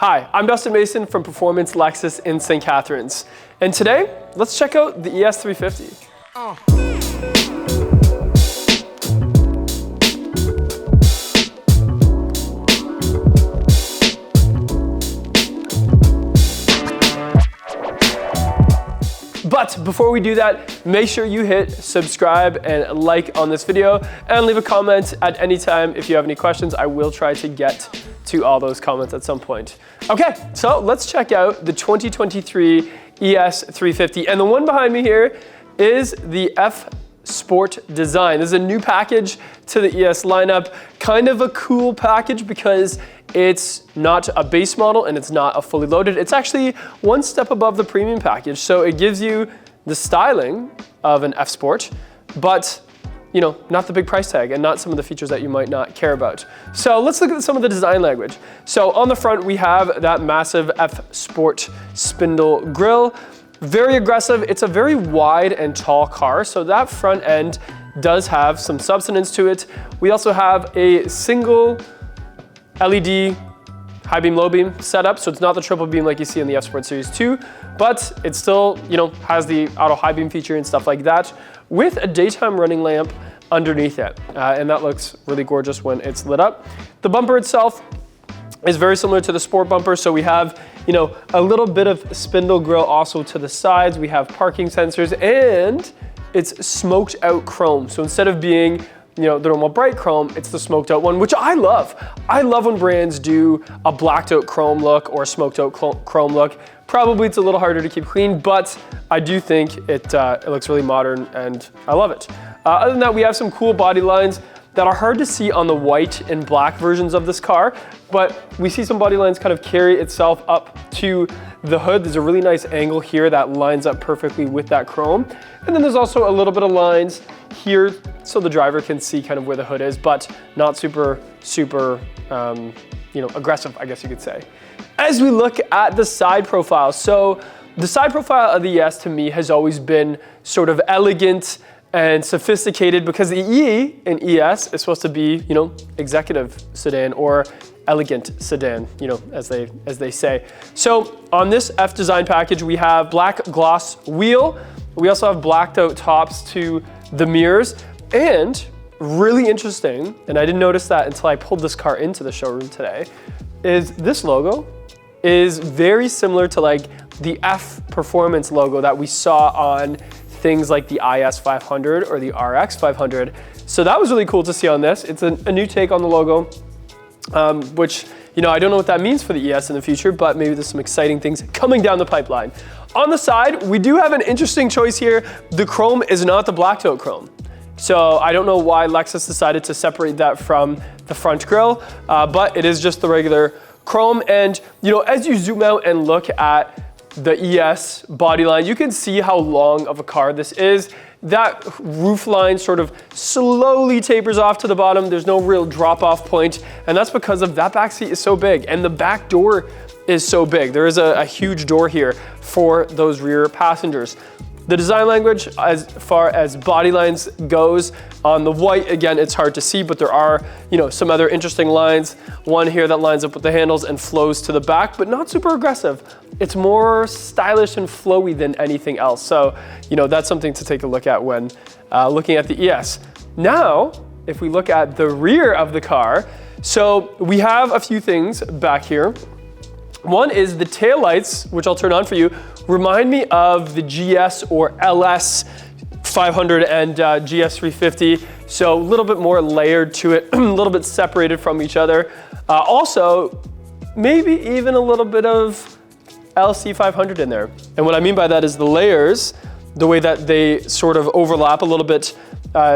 Hi, I'm Dustin Mason from Performance Lexus in St. Catharines. And today, let's check out the ES 350. But before we do that, make sure you hit subscribe and like on this video and leave a comment at any time if you have any questions. I will try to get to all those comments at some point. Okay, so let's check out the 2023 ES 350. And the one behind me here is the F Sport design. This is a new package to the ES lineup. Kind of a cool package because it's not a base model and it's not a fully loaded. It's actually one step above the premium package. So it gives you the styling of an F Sport, but you know, not the big price tag and not some of the features that you might not care about. So let's look at some of the design language. So on the front, we have that massive F Sport spindle grille. Very aggressive. It's a very wide and tall car, so that front end does have some substance to it. We also have a single LED high beam, low beam setup, so it's not the triple beam like you see in the F Sport Series 2, but it still, you know, has the auto high beam feature and stuff like that, with a daytime running lamp underneath it, and that looks really gorgeous when it's lit up. The bumper itself is very similar to the Sport bumper, so we have, you know, a little bit of spindle grille also to the sides. We have parking sensors, and it's smoked out chrome. So instead of being, you know, the normal bright chrome, it's the smoked out one, which I love. I love when brands do a blacked out chrome look or a smoked out chrome look. Probably it's a little harder to keep clean, but I do think it looks really modern and I love it. Other than that, we have some cool body lines that are hard to see on the white and black versions of this car, but we see some body lines kind of carry itself up to the hood. There's a really nice angle here that lines up perfectly with that chrome. And then there's also a little bit of lines here so the driver can see kind of where the hood is, but not super, you know, aggressive, I guess you could say. As we look at the side profile, so the side profile of the ES to me has always been sort of elegant and sophisticated because the E in ES is supposed to be, you know, executive sedan or elegant sedan, you know, as they say. So on this F design package, we have black gloss wheel. We also have blacked out tops to the mirrors, and really interesting, and I didn't notice that until I pulled this car into the showroom today, is this logo is very similar to like the F Performance logo that we saw on things like the IS 500 or the RX 500. So that was really cool to see on this. It's a new take on the logo, which, you know, I don't know what that means for the ES in the future, but maybe there's some exciting things coming down the pipeline. On the side, we do have an interesting choice here. The chrome is not the blacked out chrome. So I don't know why Lexus decided to separate that from the front grille, but it is just the regular chrome. And, you know, as you zoom out and look at the ES body line, you can see how long of a car this is. That roof line sort of slowly tapers off to the bottom. There's no real drop off point, and that's because of that back seat is so big and the back door is so big. There is a huge door here for those rear passengers. The design language as far as body lines goes, on the white, again, it's hard to see, but there are, you know, some other interesting lines. One here that lines up with the handles and flows to the back, but not super aggressive. It's more stylish and flowy than anything else. So, you know, that's something to take a look at when looking at the ES. Now, if we look at the rear of the car, so we have a few things back here. One is the taillights, which I'll turn on for you, remind me of the GS or LS 500 and GS 350. So a little bit more layered to it, a little bit separated from each other. Also, maybe even a little bit of LC 500 in there. And what I mean by that is the layers, the way that they sort of overlap a little bit,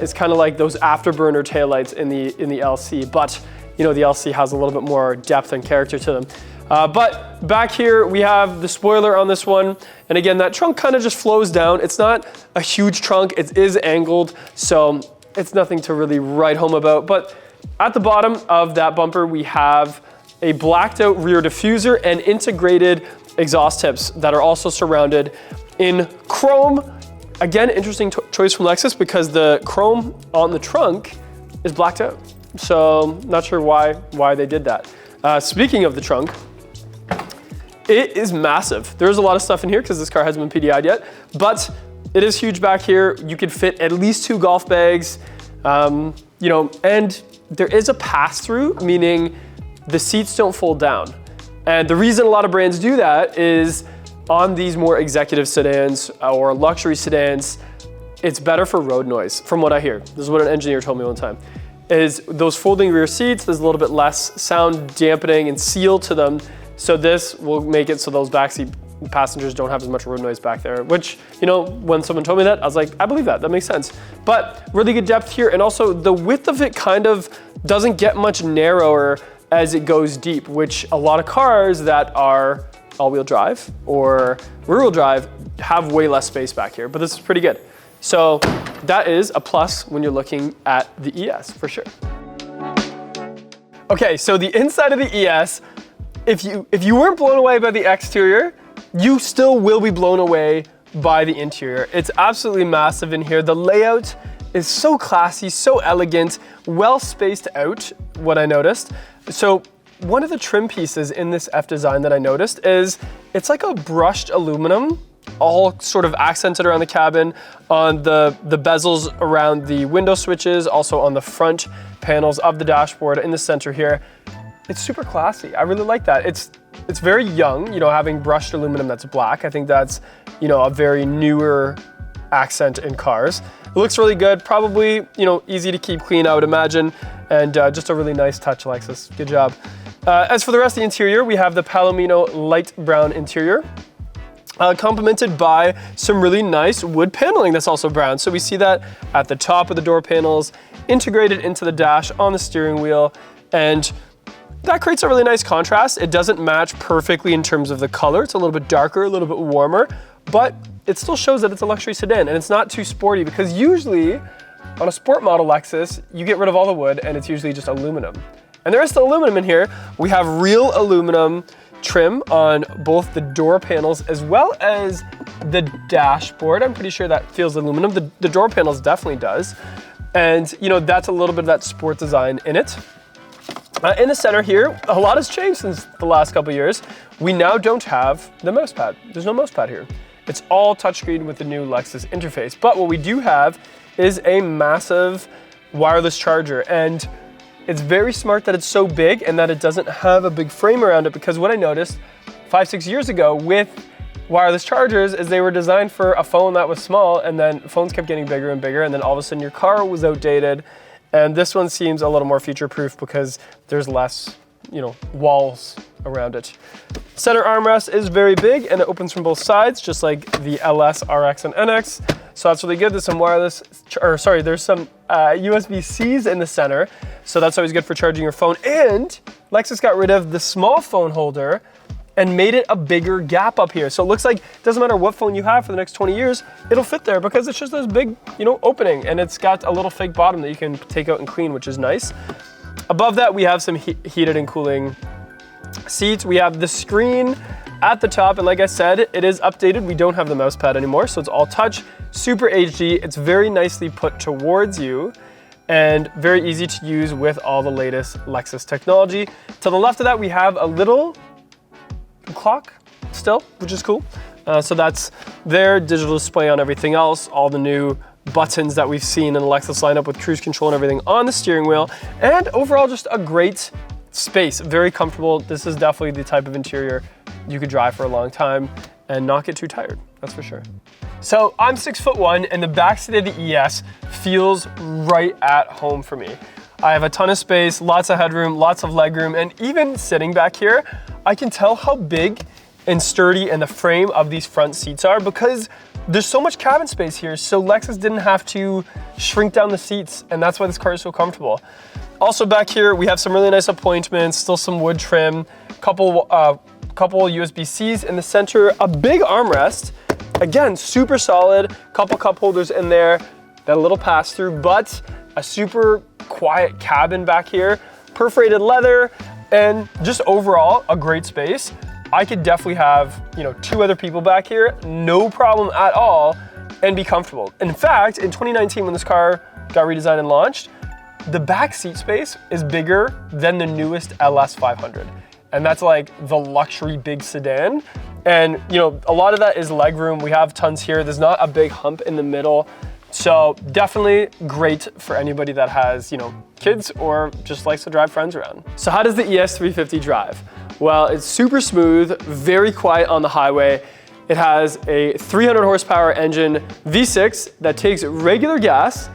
is kind of like those afterburner taillights in the LC. But, you know, the LC has a little bit more depth and character to them. But back here, we have the spoiler on this one. And again, that trunk kind of just flows down. It's not a huge trunk, it is angled, so it's nothing to really write home about. But at the bottom of that bumper, we have a blacked out rear diffuser and integrated exhaust tips that are also surrounded in chrome. Again, interesting choice from Lexus because the chrome on the trunk is blacked out. So not sure why they did that. Speaking of the trunk, It is massive. There's a lot of stuff in here because this car hasn't been PDI'd yet, but it is huge back here. You could fit at least 2 golf bags, you know, and there is a pass-through, meaning the seats don't fold down. And the reason a lot of brands do that is on these more executive sedans or luxury sedans, it's better for road noise, from what I hear. This is what an engineer told me one time, is those folding rear seats, there's a little bit less sound dampening and seal to them. So this will make it so those backseat passengers don't have as much road noise back there, which, you know, when someone told me that, I was like, I believe that makes sense. But really good depth here. And also the width of it kind of doesn't get much narrower as it goes deep, which a lot of cars that are all-wheel drive or rear-wheel drive have way less space back here, but this is pretty good. So that is a plus when you're looking at the ES for sure. Okay, so the inside of the ES, if you weren't blown away by the exterior, you still will be blown away by the interior. It's absolutely massive in here. The layout is so classy, so elegant, well spaced out, what I noticed. So one of the trim pieces in this F design that I noticed is it's like a brushed aluminum, all sort of accented around the cabin, on the bezels around the window switches, also on the front panels of the dashboard in the center here. It's super classy. I really like that. It's very young, you know, having brushed aluminum that's black. I think that's, you know, a very newer accent in cars. It looks really good, probably, you know, easy to keep clean, I would imagine, and just a really nice touch, Lexus. Good job. As for the rest of the interior, we have the Palomino light brown interior, complemented by some really nice wood paneling that's also brown. So we see that at the top of the door panels, integrated into the dash on the steering wheel, and that creates a really nice contrast. It doesn't match perfectly in terms of the color. It's a little bit darker, a little bit warmer, but it still shows that it's a luxury sedan and it's not too sporty, because usually on a sport model Lexus, you get rid of all the wood and it's usually just aluminum. And there is still aluminum in here. We have real aluminum trim on both the door panels as well as the dashboard. I'm pretty sure that feels aluminum. The door panels definitely does. And you know, that's a little bit of that sport design in it. In the center here, a lot has changed since the last couple of years. We now don't have the mouse pad. There's no mouse pad here. It's all touchscreen with the new Lexus interface. But what we do have is a massive wireless charger. And it's very smart that it's so big and that it doesn't have a big frame around it, because what I noticed 5-6 years ago with wireless chargers is they were designed for a phone that was small, and then phones kept getting bigger and bigger, and then all of a sudden your car was outdated. And this one seems a little more future-proof because there's less, you know, walls around it. Center armrest is very big and it opens from both sides, just like the LS, RX, and NX. So that's really good. There's some there's some USB-Cs in the center. So that's always good for charging your phone. And Lexus got rid of the small phone holder and made it a bigger gap up here. So it looks like it doesn't matter what phone you have for the next 20 years, it'll fit there because it's just this big, you know, opening, and it's got a little fake bottom that you can take out and clean, which is nice. Above that, we have some heated and cooling seats. We have the screen at the top, and like I said, it is updated. We don't have the mouse pad anymore, so it's all touch, super HD. It's very nicely put towards you and very easy to use with all the latest Lexus technology. To the left of that, we have a little clock still, which is cool. So that's their digital display on everything else, all the new buttons that we've seen in the Lexus lineup with cruise control and everything on the steering wheel, and overall just a great space, very comfortable. This is definitely the type of interior you could drive for a long time and not get too tired, that's for sure. So I'm 6'1", and the backseat of the ES feels right at home for me. I have a ton of space, lots of headroom, lots of legroom, and even sitting back here, I can tell how big and sturdy and the frame of these front seats are because there's so much cabin space here, so Lexus didn't have to shrink down the seats, and that's why this car is so comfortable. Also back here, we have some really nice appointments, still some wood trim, couple USB-Cs in the center, a big armrest, again, super solid, couple cup holders in there, that little pass-through, but a super quiet cabin back here, perforated leather, and just overall a great space. I could definitely have, you know, 2 other people back here, no problem at all, and be comfortable. In fact, in 2019, when this car got redesigned and launched, the back seat space is bigger than the newest LS 500. and that's like the luxury big sedan. And you know, a lot of that is legroom. We have tons here. There's not a big hump in the middle. So definitely great for anybody that has, you know, kids or just likes to drive friends around. So how does the ES350 drive? Well, it's super smooth, very quiet on the highway. It has a 300 horsepower engine V6 that takes regular gas.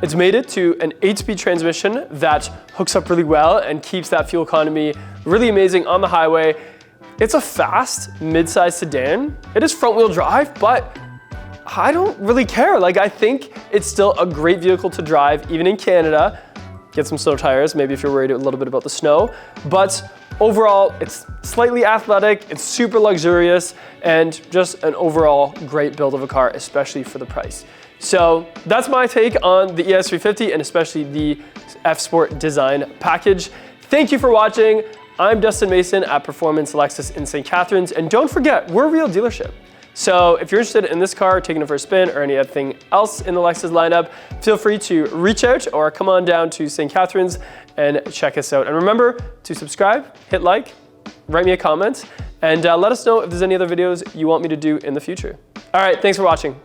It's made it to an 8-speed transmission that hooks up really well and keeps that fuel economy really amazing on the highway. It's a fast mid-size sedan. It is front wheel drive, but I don't really care. Like, I think it's still a great vehicle to drive, even in Canada. Get some snow tires, maybe if you're worried a little bit about the snow. But overall, it's slightly athletic, it's super luxurious, and just an overall great build of a car, especially for the price. So that's my take on the ES350 and especially the F-Sport design package. Thank you for watching. I'm Dustin Mason at Performance Lexus in St. Catharines, and don't forget, we're a real dealership. So if you're interested in this car, taking it for a spin, or anything else in the Lexus lineup, feel free to reach out or come on down to St. Catharines and check us out. And remember to subscribe, hit like, write me a comment, and let us know if there's any other videos you want me to do in the future. All right, thanks for watching.